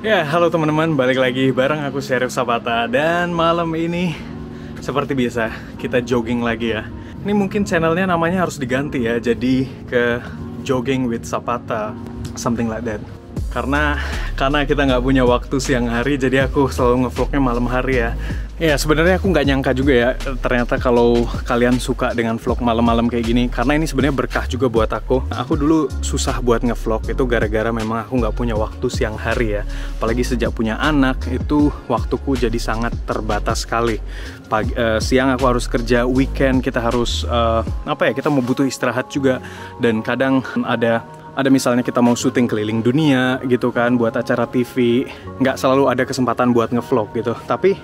Ya, halo teman-teman, balik lagi bareng aku Syarif Sapata. Dan malam ini seperti biasa kita jogging lagi ya. Ini mungkin channelnya namanya harus diganti ya, jadi ke Jogging with Sapata, something like that. Karena kita nggak punya waktu siang hari, jadi aku selalu ngevlognya malam hari ya. Ya sebenarnya aku nggak nyangka juga ya, ternyata kalau kalian suka dengan vlog malam-malam kayak gini. Karena ini sebenarnya berkah juga buat aku. Aku dulu susah buat ngevlog itu gara-gara memang aku nggak punya waktu siang hari ya. Apalagi sejak punya anak, itu waktuku jadi sangat terbatas sekali. Siang aku harus kerja, weekend kita harus kita mau butuh istirahat juga. Dan kadang ada misalnya kita mau syuting keliling dunia gitu kan, buat acara TV, nggak selalu ada kesempatan buat ngevlog gitu. Tapi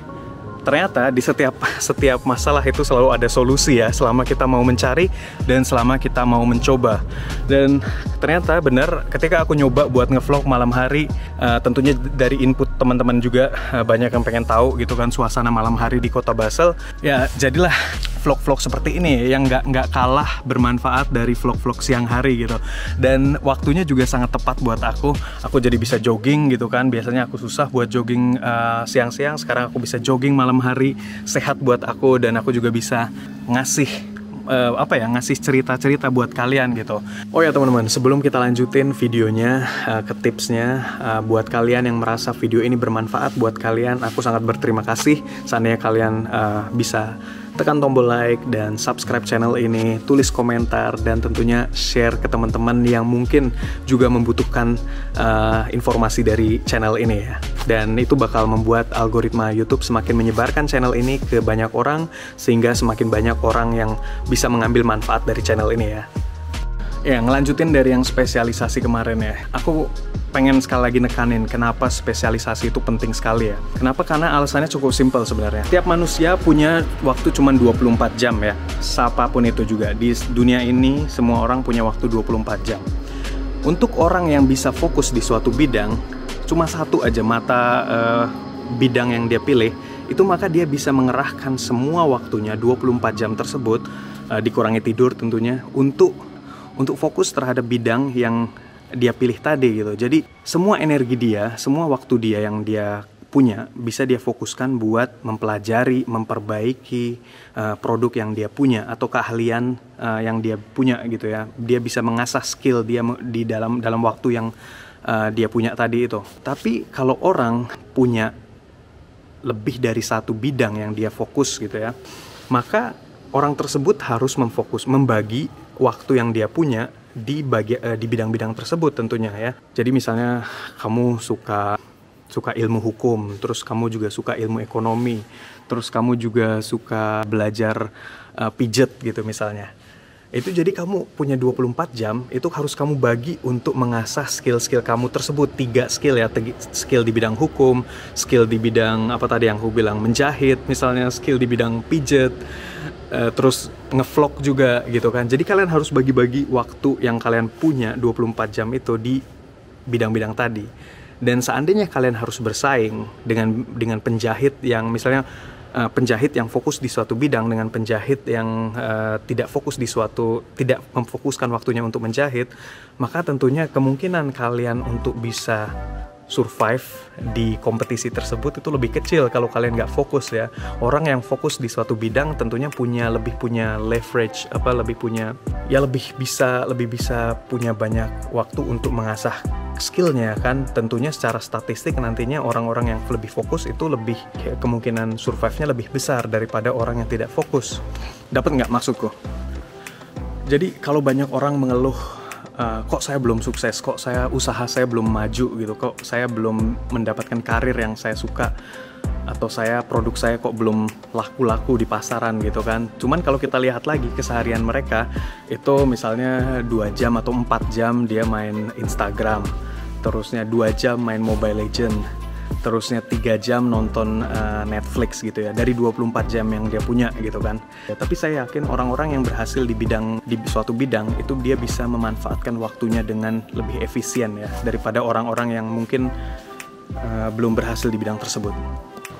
ternyata di setiap masalah itu selalu ada solusi ya, selama kita mau mencari dan selama kita mau mencoba. Dan ternyata benar, ketika aku nyoba buat ngevlog malam hari, tentunya dari input teman-teman juga, banyak yang pengen tahu gitu kan suasana malam hari di Kota Basel. Ya jadilah vlog-vlog seperti ini yang nggak kalah bermanfaat dari vlog-vlog siang hari gitu. Dan waktunya juga sangat tepat buat aku jadi bisa jogging gitu kan. Biasanya aku susah buat jogging siang-siang, sekarang aku bisa jogging malam hari, sehat buat aku. Dan aku juga bisa ngasih cerita-cerita buat kalian gitu. Oh ya teman-teman, sebelum kita lanjutin videonya ke tipsnya, buat kalian yang merasa video ini bermanfaat buat kalian, aku sangat berterima kasih seandainya kalian bisa tekan tombol like dan subscribe channel ini, tulis komentar, dan tentunya share ke teman-teman yang mungkin juga membutuhkan informasi dari channel ini ya. Dan itu bakal membuat algoritma YouTube semakin menyebarkan channel ini ke banyak orang, sehingga semakin banyak orang yang bisa mengambil manfaat dari channel ini ya. Ya, ngelanjutin dari yang spesialisasi kemarin ya. Aku pengen sekali lagi nekanin kenapa spesialisasi itu penting sekali ya. Kenapa? Karena alasannya cukup simpel sebenarnya. Tiap manusia punya waktu cuma 24 jam ya. Siapapun itu juga. Di dunia ini semua orang punya waktu 24 jam. Untuk orang yang bisa fokus di suatu bidang, cuma satu aja mata bidang yang dia pilih, itu maka dia bisa mengerahkan semua waktunya 24 jam tersebut, dikurangi tidur tentunya, untuk fokus terhadap bidang yang dia pilih tadi gitu. Jadi semua energi dia, semua waktu dia yang dia punya bisa dia fokuskan buat mempelajari, memperbaiki produk yang dia punya atau keahlian yang dia punya gitu ya. Dia bisa mengasah skill dia di dalam waktu yang dia punya tadi itu. Tapi kalau orang punya lebih dari satu bidang yang dia fokus gitu ya, maka orang tersebut harus membagi waktu yang dia punya di bidang-bidang tersebut tentunya ya. Jadi misalnya kamu suka ilmu hukum, terus kamu juga suka ilmu ekonomi, terus kamu juga suka belajar pijet gitu misalnya. Itu jadi kamu punya 24 jam, itu harus kamu bagi untuk mengasah skill-skill kamu tersebut. 3 skill ya, skill di bidang hukum, skill di bidang apa tadi yang aku bilang, menjahit misalnya, skill di bidang pijet, terus ngevlog juga gitu kan. Jadi kalian harus bagi-bagi waktu yang kalian punya 24 jam itu di bidang-bidang tadi. Dan seandainya kalian harus bersaing dengan penjahit yang misalnya penjahit yang fokus di suatu bidang dengan penjahit yang tidak memfokuskan waktunya untuk menjahit, maka tentunya kemungkinan kalian untuk bisa survive di kompetisi tersebut itu lebih kecil kalau kalian nggak fokus ya. Orang yang fokus di suatu bidang tentunya lebih punya leverage, lebih bisa punya banyak waktu untuk mengasah skillnya kan. Tentunya secara statistik nantinya orang-orang yang lebih fokus itu lebih kemungkinan survive-nya lebih besar daripada orang yang tidak fokus. Dapat nggak maksudku? Jadi kalau banyak orang mengeluh, kok saya belum sukses, kok usaha saya belum maju gitu, kok saya belum mendapatkan karir yang saya suka, atau produk saya kok belum laku-laku di pasaran gitu kan. Cuman kalau kita lihat lagi keseharian mereka, itu misalnya 2 jam atau 4 jam dia main Instagram, terusnya 2 jam main Mobile Legends, terusnya 3 jam nonton Netflix gitu ya, dari 24 jam yang dia punya gitu kan. Ya, tapi saya yakin orang-orang yang berhasil di suatu bidang itu dia bisa memanfaatkan waktunya dengan lebih efisien ya, daripada orang-orang yang mungkin belum berhasil di bidang tersebut.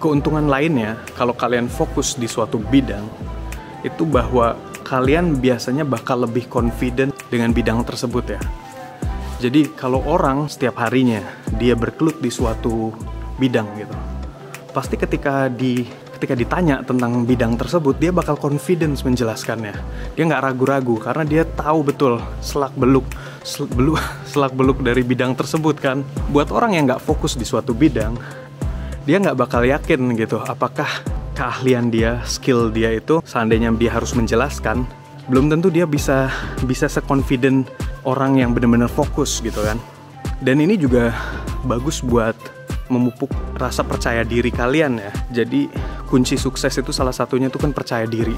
Keuntungan lainnya kalau kalian fokus di suatu bidang itu bahwa kalian biasanya bakal lebih confident dengan bidang tersebut ya. Jadi kalau orang setiap harinya dia bergelut di suatu bidang gitu, pasti ketika ditanya tentang bidang tersebut, dia bakal confidence menjelaskannya. Dia nggak ragu-ragu karena dia tahu betul selak beluk dari bidang tersebut kan. Buat orang yang nggak fokus di suatu bidang, dia nggak bakal yakin gitu apakah keahlian dia, skill dia itu seandainya dia harus menjelaskan, belum tentu dia bisa se-confident orang yang benar-benar fokus gitu kan. Dan ini juga bagus buat memupuk rasa percaya diri kalian ya. Jadi kunci sukses itu salah satunya itu kan percaya diri.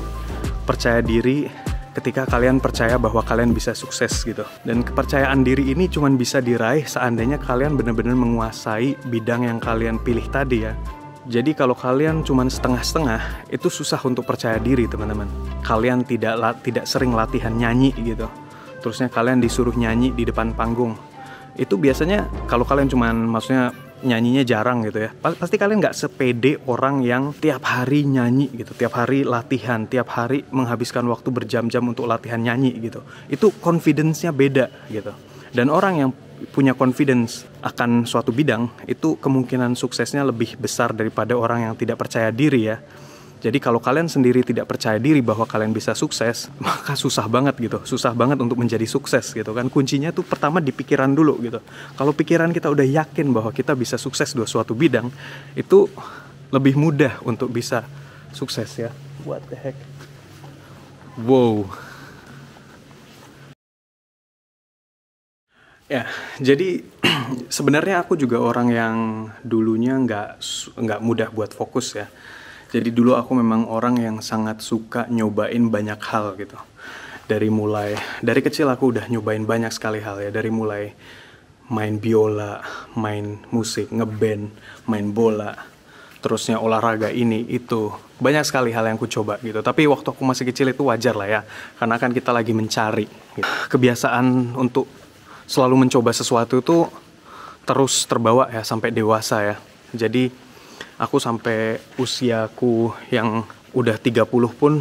Percaya diri ketika kalian percaya bahwa kalian bisa sukses gitu. Dan kepercayaan diri ini cuma bisa diraih seandainya kalian benar-benar menguasai bidang yang kalian pilih tadi ya. Jadi kalau kalian cuma setengah-setengah, itu susah untuk percaya diri teman-teman. Kalian tidak sering latihan nyanyi gitu. Terusnya kalian disuruh nyanyi di depan panggung. Itu biasanya kalau kalian cuma maksudnya nyanyinya jarang gitu ya, pasti kalian nggak sepede orang yang tiap hari nyanyi gitu, tiap hari latihan, tiap hari menghabiskan waktu berjam-jam untuk latihan nyanyi gitu. Itu confidence-nya beda gitu. Dan orang yang punya confidence akan suatu bidang, itu kemungkinan suksesnya lebih besar daripada orang yang tidak percaya diri ya. Jadi kalau kalian sendiri tidak percaya diri bahwa kalian bisa sukses, maka susah banget gitu. Susah banget untuk menjadi sukses gitu kan. Kuncinya tuh pertama di pikiran dulu gitu. Kalau pikiran kita udah yakin bahwa kita bisa sukses di suatu bidang, itu lebih mudah untuk bisa sukses ya. What the heck? Wow. Ya, jadi sebenarnya aku juga orang yang dulunya nggak mudah buat fokus ya. Jadi dulu aku memang orang yang sangat suka nyobain banyak hal gitu. Dari kecil aku udah nyobain banyak sekali hal ya. Dari mulai main biola, main musik, ngeband, main bola, terusnya olahraga ini, itu. Banyak sekali hal yang aku coba gitu. Tapi waktu aku masih kecil itu wajar lah ya. Karena kan kita lagi mencari gitu. Kebiasaan untuk selalu mencoba sesuatu itu terus terbawa ya sampai dewasa ya. Jadi aku sampai usiaku yang udah 30 pun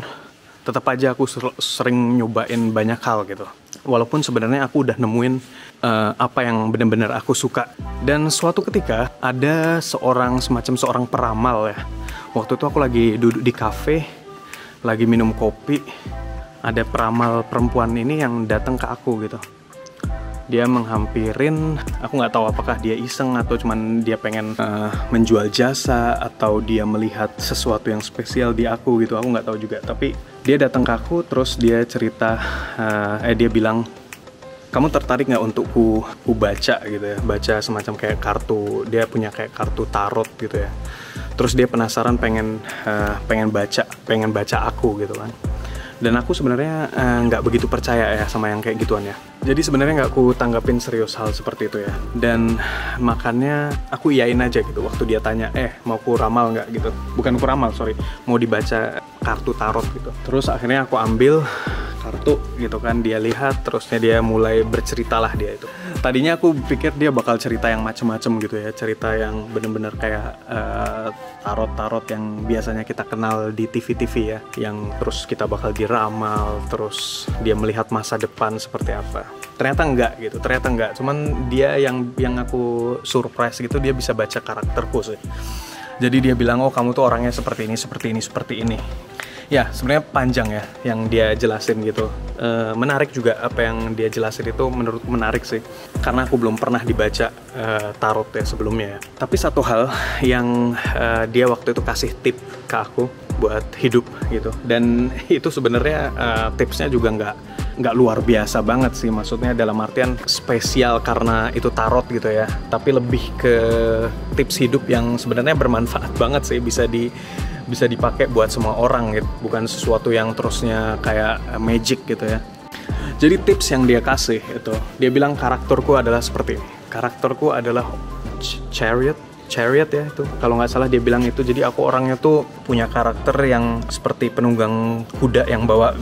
tetap aja aku sering nyobain banyak hal gitu. Walaupun sebenarnya aku udah nemuin apa yang benar-benar aku suka. Dan suatu ketika ada semacam seorang peramal ya. Waktu itu aku lagi duduk di kafe, lagi minum kopi. Ada peramal perempuan ini yang datang ke aku gitu. Dia menghampirin, aku nggak tahu apakah dia iseng atau cuman dia pengen menjual jasa atau dia melihat sesuatu yang spesial di aku gitu, aku nggak tahu juga. Tapi dia datang ke aku, terus dia cerita, dia bilang, kamu tertarik nggak untuk ku baca gitu ya, baca semacam kayak kartu, dia punya kayak kartu tarot gitu ya. Terus dia penasaran pengen baca aku gitu kan. Dan aku sebenarnya nggak begitu percaya ya sama yang kayak gituan ya. Jadi sebenarnya nggak aku tanggapin serius hal seperti itu ya. Dan makanya aku iyain aja gitu waktu dia tanya, mau ku ramal nggak gitu. Bukan ku ramal, sorry. Mau dibaca kartu tarot gitu. Terus akhirnya aku ambil kartu gitu kan, dia lihat, terusnya dia mulai bercerita lah dia itu. Tadinya aku pikir dia bakal cerita yang macem-macem gitu ya, cerita yang bener-bener kayak tarot-tarot yang biasanya kita kenal di TV-TV ya, yang terus kita bakal diramal, terus dia melihat masa depan seperti apa. Ternyata enggak, cuman dia yang aku surprise gitu, dia bisa baca karakterku sih. Jadi dia bilang, oh kamu tuh orangnya seperti ini. Ya, sebenarnya panjang ya yang dia jelasin gitu. Menarik juga apa yang dia jelasin itu, menurut menarik sih. Karena aku belum pernah dibaca tarot ya sebelumnya ya. Tapi satu hal yang dia waktu itu kasih tip ke aku buat hidup gitu. Dan itu sebenarnya tipsnya juga nggak luar biasa banget sih. Maksudnya dalam artian spesial karena itu tarot gitu ya. Tapi lebih ke tips hidup yang sebenarnya bermanfaat banget sih, bisa dipakai buat semua orang gitu, bukan sesuatu yang terusnya kayak magic gitu ya. Jadi tips yang dia kasih itu, dia bilang karakterku adalah seperti ini. Karakterku adalah chariot chariot ya itu. Kalau nggak salah dia bilang itu. Jadi aku orangnya tuh punya karakter yang seperti penunggang kuda yang bawa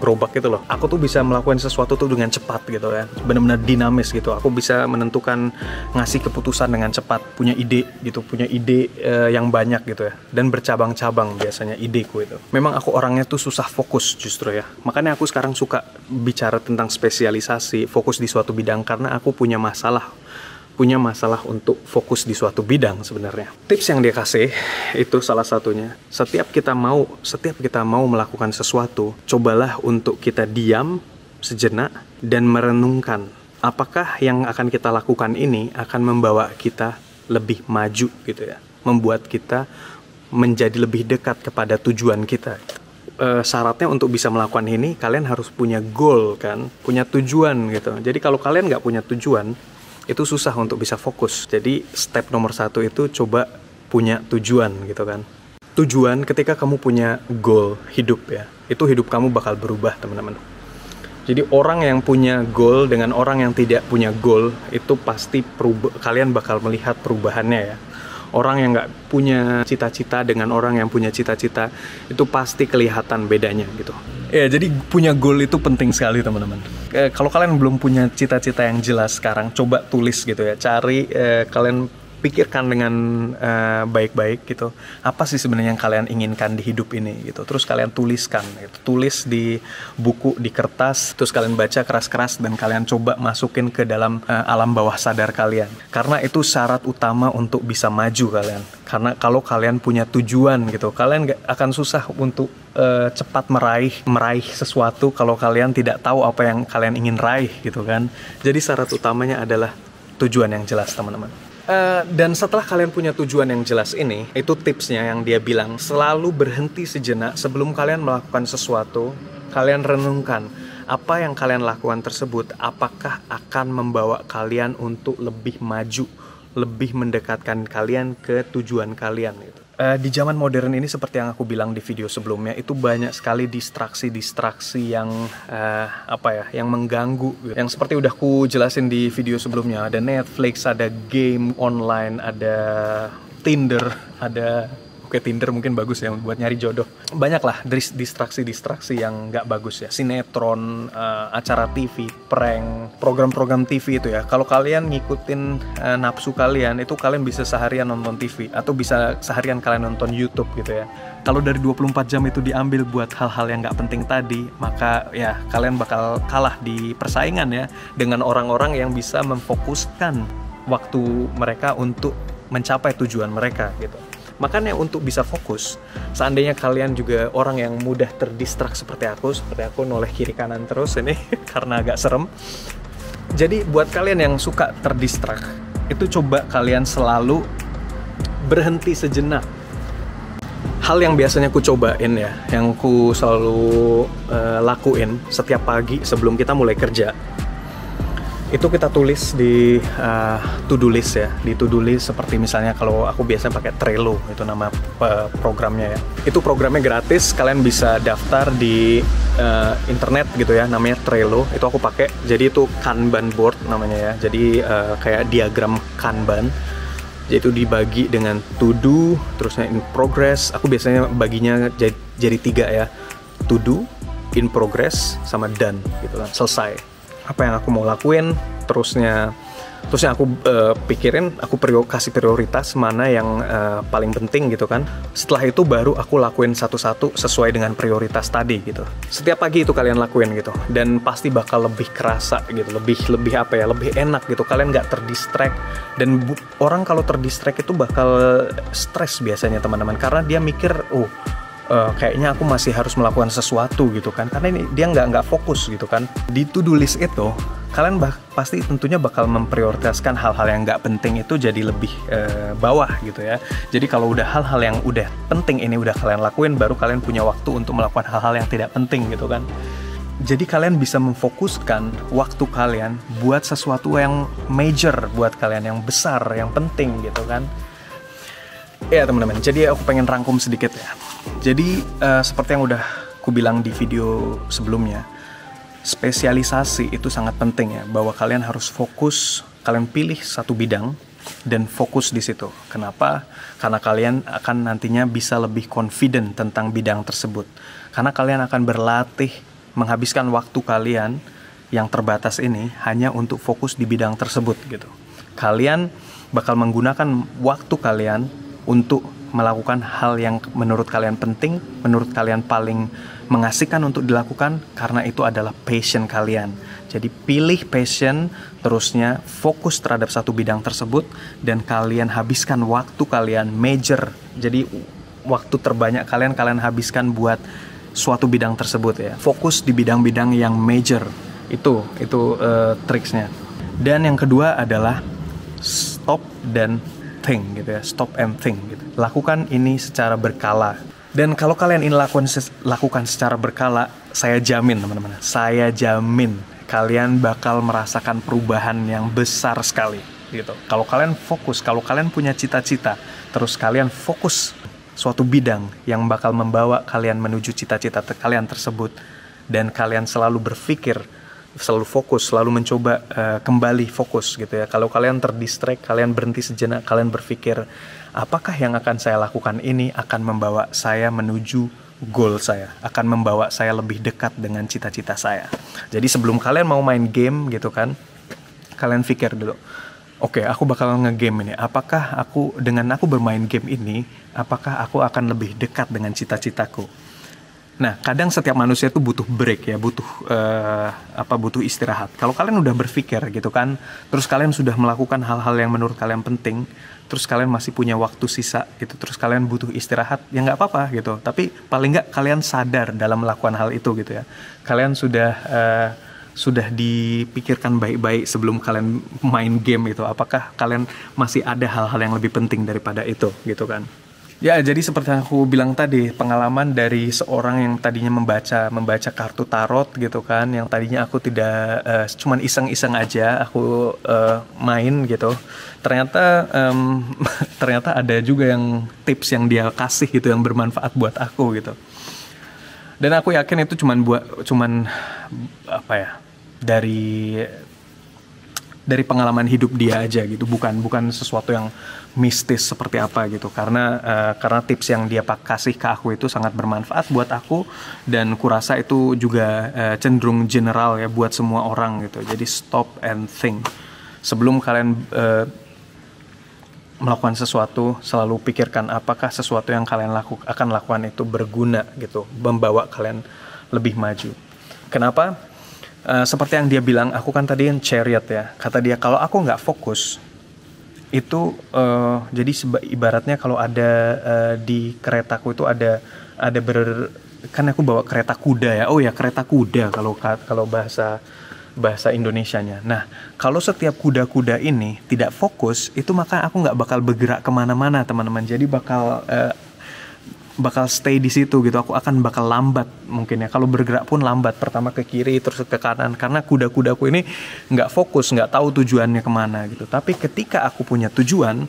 gerobak gitu loh. Aku tuh bisa melakukan sesuatu tuh dengan cepat gitu kan. Benar-benar dinamis gitu. Aku bisa menentukan ngasih keputusan dengan cepat, punya ide gitu, punya ide yang banyak gitu ya. Dan bercabang-cabang biasanya ideku itu. Memang aku orangnya tuh susah fokus justru ya. Makanya aku sekarang suka bicara tentang spesialisasi, fokus di suatu bidang karena aku punya masalah untuk fokus di suatu bidang sebenarnya. Tips yang dia kasih itu salah satunya, setiap kita mau melakukan sesuatu, cobalah untuk kita diam sejenak dan merenungkan apakah yang akan kita lakukan ini akan membawa kita lebih maju gitu ya, membuat kita menjadi lebih dekat kepada tujuan kita. Syaratnya untuk bisa melakukan ini, kalian harus punya goal kan, punya tujuan gitu. Jadi kalau kalian nggak punya tujuan, itu susah untuk bisa fokus. Jadi step nomor 1 itu coba punya tujuan gitu kan. Tujuan, ketika kamu punya goal hidup ya, itu hidup kamu bakal berubah teman-teman. Jadi orang yang punya goal dengan orang yang tidak punya goal, itu pasti kalian bakal melihat perubahannya ya. Orang yang nggak punya cita-cita dengan orang yang punya cita-cita, itu pasti kelihatan bedanya gitu. Ya, jadi punya goal itu penting sekali teman-teman. Kalau kalian belum punya cita-cita yang jelas sekarang, coba tulis gitu ya. Cari, kalian pikirkan dengan baik-baik gitu. Apa sih sebenarnya yang kalian inginkan di hidup ini gitu. Terus kalian tuliskan gitu. Tulis di buku, di kertas, terus kalian baca keras-keras dan kalian coba masukin ke dalam alam bawah sadar kalian. Karena itu syarat utama untuk bisa maju kalian. Karena kalau kalian punya tujuan gitu, kalian gak akan susah untuk cepat meraih sesuatu kalau kalian tidak tahu apa yang kalian ingin raih gitu kan. Jadi syarat utamanya adalah tujuan yang jelas teman-teman. Dan setelah kalian punya tujuan yang jelas ini, itu tipsnya yang dia bilang, selalu berhenti sejenak sebelum kalian melakukan sesuatu. Kalian renungkan apa yang kalian lakukan tersebut, apakah akan membawa kalian untuk lebih maju, lebih mendekatkan kalian ke tujuan kalian gitu. Di zaman modern ini seperti yang aku bilang di video sebelumnya, itu banyak sekali distraksi yang yang mengganggu gitu. Yang seperti udah aku jelasin di video sebelumnya, ada Netflix, ada game online, ada Tinder, ada Tinder mungkin bagus ya buat nyari jodoh. Banyak lah distraksi yang nggak bagus ya. Sinetron, acara TV, prank, program-program TV itu ya. Kalau kalian ngikutin nafsu kalian, itu kalian bisa seharian nonton TV. Atau bisa seharian kalian nonton YouTube gitu ya. Kalau dari 24 jam itu diambil buat hal-hal yang nggak penting tadi, maka ya kalian bakal kalah di persaingan ya. Dengan orang-orang yang bisa memfokuskan waktu mereka untuk mencapai tujuan mereka gitu. Makanya untuk bisa fokus, seandainya kalian juga orang yang mudah terdistrak seperti aku noleh kiri kanan terus ini karena agak serem. Jadi buat kalian yang suka terdistrak, itu coba kalian selalu berhenti sejenak. Hal yang biasanya aku cobain ya, yang aku selalu lakuin setiap pagi sebelum kita mulai kerja, itu kita tulis di to-do list ya. Di to-do list seperti misalnya kalau aku biasanya pakai Trello, itu nama programnya ya. Itu programnya gratis, kalian bisa daftar di internet gitu ya, namanya Trello. Itu aku pakai, jadi itu Kanban board namanya ya. Jadi kayak diagram Kanban. Jadi itu dibagi dengan to do, terusnya in progress. Aku biasanya baginya jadi 3 ya. To do, in progress, sama done gitu kan, selesai. Apa yang aku mau lakuin, terusnya aku pikirin, aku kasih prioritas mana yang paling penting gitu kan. Setelah itu baru aku lakuin satu-satu sesuai dengan prioritas tadi gitu. Setiap pagi itu kalian lakuin gitu, dan pasti bakal lebih kerasa gitu, lebih enak gitu. Kalian nggak terdistract, dan orang kalau terdistract itu bakal stres biasanya teman-teman, karena dia mikir kayaknya aku masih harus melakukan sesuatu gitu kan, karena ini dia nggak fokus gitu kan. Di to-do list itu kalian pasti tentunya bakal memprioritaskan hal-hal yang nggak penting itu jadi lebih bawah gitu ya. Jadi kalau udah hal-hal yang udah penting ini udah kalian lakuin, baru kalian punya waktu untuk melakukan hal-hal yang tidak penting gitu kan. Jadi kalian bisa memfokuskan waktu kalian buat sesuatu yang major buat kalian, yang besar, yang penting gitu kan. Ya teman-teman, jadi aku pengen rangkum sedikit ya. Jadi seperti yang udah aku bilang di video sebelumnya, spesialisasi itu sangat penting ya, bahwa kalian harus fokus, kalian pilih satu bidang, dan fokus di situ. Kenapa? Karena kalian akan nantinya bisa lebih confident tentang bidang tersebut. Karena kalian akan berlatih menghabiskan waktu kalian yang terbatas ini hanya untuk fokus di bidang tersebut gitu. Kalian bakal menggunakan waktu kalian untuk melakukan hal yang menurut kalian penting, menurut kalian paling mengasihkan untuk dilakukan, karena itu adalah passion kalian. Jadi pilih passion, terusnya fokus terhadap satu bidang tersebut, dan kalian habiskan waktu kalian major. Jadi waktu terbanyak kalian habiskan buat suatu bidang tersebut ya. Fokus di bidang-bidang yang major. Itu triksnya. Dan yang kedua adalah stop dan think gitu ya. Stop and think gitu. Lakukan ini secara berkala. Dan kalau kalian ini lakukan secara berkala, saya jamin teman-teman, saya jamin kalian bakal merasakan perubahan yang besar sekali gitu. Kalau kalian fokus, kalau kalian punya cita-cita, terus kalian fokus suatu bidang yang bakal membawa kalian menuju cita-cita kalian tersebut, dan kalian selalu berpikir, selalu fokus, selalu mencoba kembali fokus gitu ya. Kalau kalian terdistract, kalian berhenti sejenak, kalian berpikir, apakah yang akan saya lakukan ini akan membawa saya menuju goal saya, akan membawa saya lebih dekat dengan cita-cita saya. Jadi sebelum kalian mau main game gitu kan, kalian pikir dulu, oke, aku bakal nge-game ini, apakah dengan aku bermain game ini, apakah aku akan lebih dekat dengan cita-citaku. Nah, kadang setiap manusia tuh butuh break ya, butuh istirahat. Kalau kalian udah berpikir gitu kan, terus kalian sudah melakukan hal-hal yang menurut kalian penting, terus kalian masih punya waktu sisa gitu, terus kalian butuh istirahat, ya nggak apa-apa gitu. Tapi paling nggak kalian sadar dalam melakukan hal itu gitu ya. Kalian sudah dipikirkan baik-baik sebelum kalian main game itu. Apakah kalian masih ada hal-hal yang lebih penting daripada itu gitu kan? Ya, jadi seperti yang aku bilang tadi, pengalaman dari seorang yang tadinya membaca kartu tarot gitu kan, yang tadinya aku tidak cuman iseng-iseng aja aku main gitu. Ternyata ada juga yang tips yang dia kasih gitu yang bermanfaat buat aku gitu. Dan aku yakin itu cuman dari pengalaman hidup dia aja gitu, bukan sesuatu yang mistis seperti apa gitu, karena tips yang dia kasih ke aku itu sangat bermanfaat buat aku, dan kurasa itu juga cenderung general ya buat semua orang gitu. Jadi stop and think sebelum kalian melakukan sesuatu, selalu pikirkan apakah sesuatu yang kalian akan lakukan itu berguna gitu, membawa kalian lebih maju. Kenapa? Seperti yang dia bilang, aku kan tadi yang chariot ya, kata dia kalau aku nggak fokus itu jadi ibaratnya kalau ada di keretaku itu ada kan aku bawa kereta kuda ya. Oh ya, kereta kuda kalau bahasa Indonesianya. Nah, kalau setiap kuda-kuda ini tidak fokus, itu maka aku nggak bakal bergerak kemana-mana teman-teman. Jadi bakal stay di situ gitu. Aku akan bakal lambat mungkin ya. Kalau bergerak pun lambat, pertama ke kiri terus ke kanan, karena kuda-kudaku ini nggak fokus, nggak tahu tujuannya kemana gitu. Tapi ketika aku punya tujuan,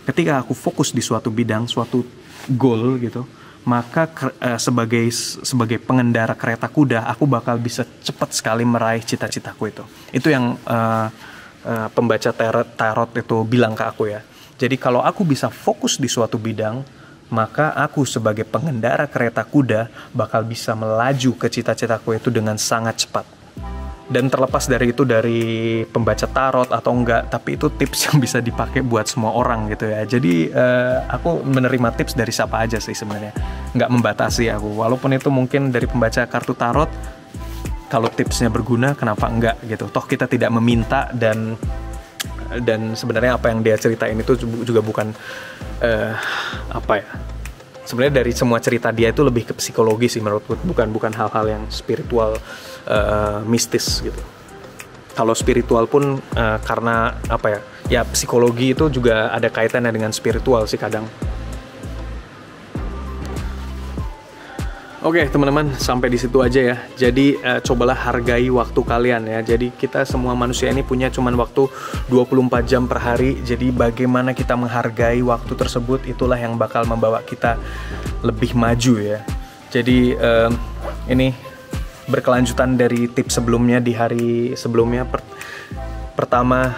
ketika aku fokus di suatu bidang, suatu goal gitu, maka sebagai pengendara kereta kuda, aku bakal bisa cepat sekali meraih cita-citaku itu. Itu yang pembaca tarot itu bilang ke aku ya. Jadi kalau aku bisa fokus di suatu bidang, maka aku sebagai pengendara kereta kuda bakal bisa melaju ke cita-citaku itu dengan sangat cepat. Dan terlepas dari itu, dari pembaca tarot atau enggak, tapi itu tips yang bisa dipakai buat semua orang gitu ya. Jadi aku menerima tips dari siapa aja sih sebenarnya, nggak membatasi aku. Walaupun itu mungkin dari pembaca kartu tarot, kalau tipsnya berguna kenapa enggak gitu. Toh kita tidak meminta, dan sebenarnya apa yang dia ceritain itu juga bukan sebenarnya dari semua cerita dia itu lebih ke psikologi sih menurutku, bukan hal-hal yang spiritual, mistis gitu. Kalau spiritual pun karena ya psikologi itu juga ada kaitannya dengan spiritual sih kadang. Oke teman-teman, sampai di situ aja ya. Jadi cobalah hargai waktu kalian ya. Jadi kita semua manusia ini punya cuman waktu 24 jam per hari. Jadi bagaimana kita menghargai waktu tersebut, itulah yang bakal membawa kita lebih maju ya. Jadi ini berkelanjutan dari tips sebelumnya di hari sebelumnya. Pertama,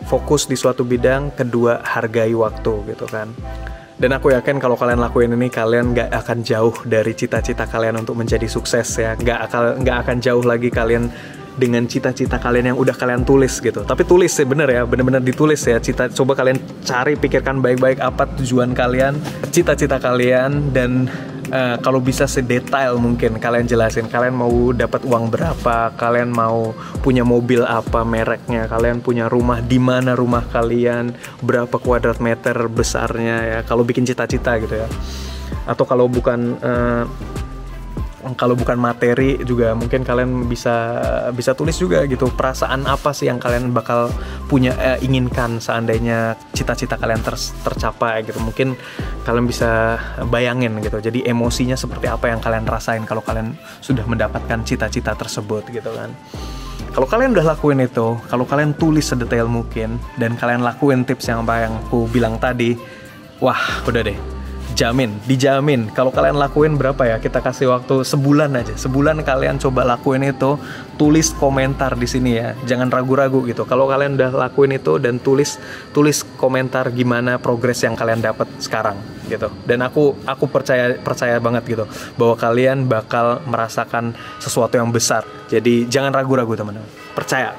fokus di suatu bidang, kedua hargai waktu gitu kan. Dan aku yakin kalau kalian lakuin ini, kalian nggak akan jauh dari cita-cita kalian untuk menjadi sukses ya. Nggak akan jauh lagi kalian dengan cita-cita kalian yang udah kalian tulis gitu. Tapi tulis sih, bener ya, bener-bener ditulis ya. Coba kalian cari, pikirkan baik-baik apa tujuan kalian, cita-cita kalian, dan kalau bisa sedetail mungkin kalian jelasin. Kalian mau dapat uang berapa, kalian mau punya mobil apa mereknya, kalian punya rumah di mana rumah kalian, berapa kuadrat meter besarnya ya. Kalau bikin cita-cita gitu ya. Atau kalau bukan materi juga mungkin kalian bisa tulis juga gitu, perasaan apa sih yang kalian bakal punya inginkan seandainya cita-cita kalian tercapai gitu. Mungkin kalian bisa bayangin gitu, jadi emosinya seperti apa yang kalian rasain kalau kalian sudah mendapatkan cita-cita tersebut gitu kan. Kalau kalian udah lakuin itu, kalau kalian tulis sedetail mungkin dan kalian lakuin tips yang apa yang aku bilang tadi, wah udah deh, dijamin. Kalau kalian lakuin berapa ya? Kita kasih waktu sebulan aja. Sebulan kalian coba lakuin itu, tulis komentar di sini ya. Jangan ragu-ragu gitu. Kalau kalian udah lakuin itu dan tulis komentar gimana progres yang kalian dapat sekarang gitu. Dan aku percaya banget gitu bahwa kalian bakal merasakan sesuatu yang besar. Jadi jangan ragu-ragu teman-teman. Percaya.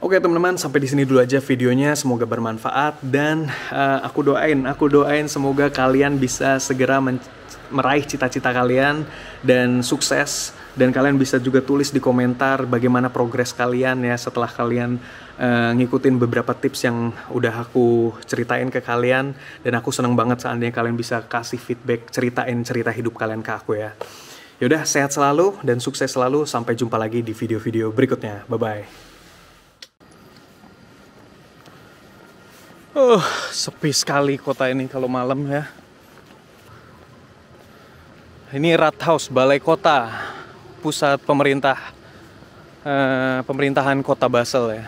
Oke teman-teman, sampai di sini dulu aja videonya. Semoga bermanfaat dan aku doain semoga kalian bisa segera meraih cita-cita kalian dan sukses. Dan kalian bisa juga tulis di komentar bagaimana progres kalian ya setelah kalian ngikutin beberapa tips yang udah aku ceritain ke kalian. Dan aku seneng banget seandainya kalian bisa kasih feedback, ceritain cerita hidup kalian ke aku ya. Yaudah, sehat selalu dan sukses selalu. Sampai jumpa lagi di video-video berikutnya. Bye-bye. Sepi sekali kota ini kalau malam ya. Ini Rathaus, balai kota, pusat pemerintahan kota Basel ya.